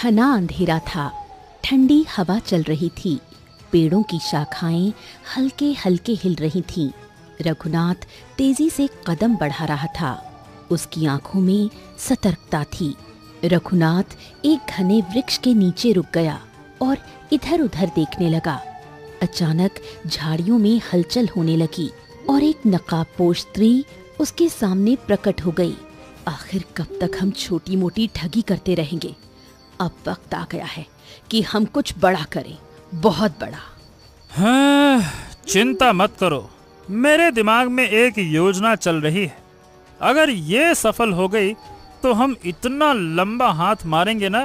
घना अंधेरा था। ठंडी हवा चल रही थी। पेड़ों की शाखाएं हल्के हल्के हिल रही थीं। रघुनाथ तेजी से कदम बढ़ा रहा था। उसकी आंखों में सतर्कता थी। रघुनाथ एक घने वृक्ष के नीचे रुक गया और इधर उधर देखने लगा। अचानक झाड़ियों में हलचल होने लगी और एक नकाबपोश स्त्री उसके सामने प्रकट हो गई। आखिर कब तक हम छोटी मोटी ठगी करते रहेंगे? अब वक्त आ गया है कि हम कुछ बड़ा करें, बहुत बड़ा। हाँ, चिंता मत करो, मेरे दिमाग में एक योजना चल रही है। अगर ये सफल हो गई तो हम इतना लंबा हाथ मारेंगे ना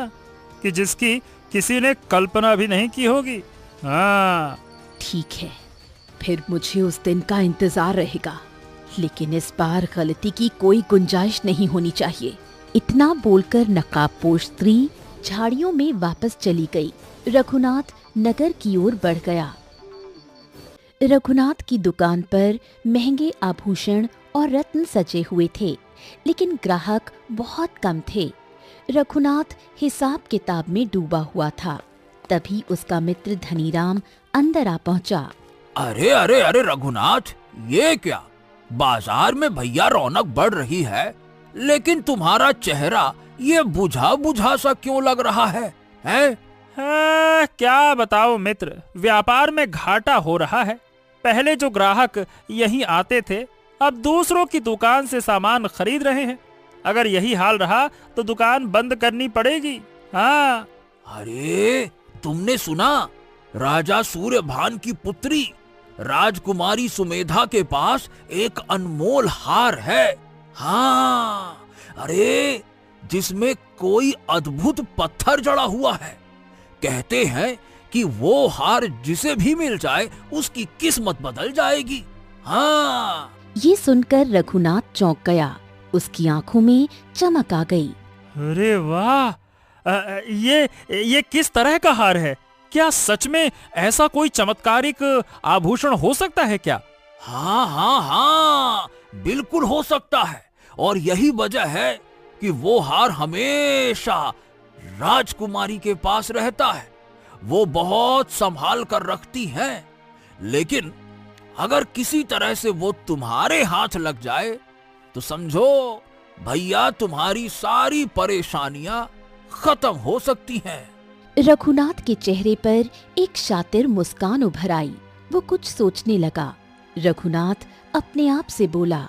कि जिसकी किसी ने कल्पना भी नहीं की होगी। हाँ ठीक है, फिर मुझे उस दिन का इंतजार रहेगा, लेकिन इस बार गलती की कोई गुंजाइश नहीं होनी चाहिए। इतना बोलकर नकाबपोश स्त्री झाड़ियों में वापस चली गई। रघुनाथ नगर की ओर बढ़ गया। रघुनाथ की दुकान पर महंगे आभूषण और रत्न सजे हुए थे, लेकिन ग्राहक बहुत कम थे। रघुनाथ हिसाब किताब में डूबा हुआ था। तभी उसका मित्र धनीराम अंदर आ पहुंचा। अरे अरे अरे रघुनाथ, ये क्या? बाजार में भैया रौनक बढ़ रही है, लेकिन तुम्हारा चेहरा ये बुझा बुझा सा क्यों लग रहा है? हाँ, क्या बताओ मित्र, व्यापार में घाटा हो रहा है। पहले जो ग्राहक यहीं आते थे अब दूसरों की दुकान से सामान खरीद रहे हैं। अगर यही हाल रहा तो दुकान बंद करनी पड़ेगी। हाँ। अरे तुमने सुना? राजा सूर्यभान की पुत्री राजकुमारी सुमेधा के पास एक अनमोल हार है। हाँ, अरे जिसमें कोई अद्भुत पत्थर जड़ा हुआ है। कहते हैं कि वो हार जिसे भी मिल जाए उसकी किस्मत बदल जाएगी। हाँ। ये सुनकर रघुनाथ चौंक गया। उसकी आंखों में चमक आ गई। अरे वाह, ये किस तरह का हार है? क्या सच में ऐसा कोई चमत्कारिक आभूषण हो सकता है क्या? हाँ हाँ हाँ, बिल्कुल हो सकता है। और यही वजह है कि वो हार हमेशा राजकुमारी के पास रहता है। वो बहुत संभाल कर रखती हैं, लेकिन अगर किसी तरह से वो तुम्हारे हाथ लग जाए तो समझो भैया तुम्हारी सारी परेशानियां खत्म हो सकती हैं। रघुनाथ के चेहरे पर एक शातिर मुस्कान उभर आई। वो कुछ सोचने लगा। रघुनाथ अपने आप से बोला,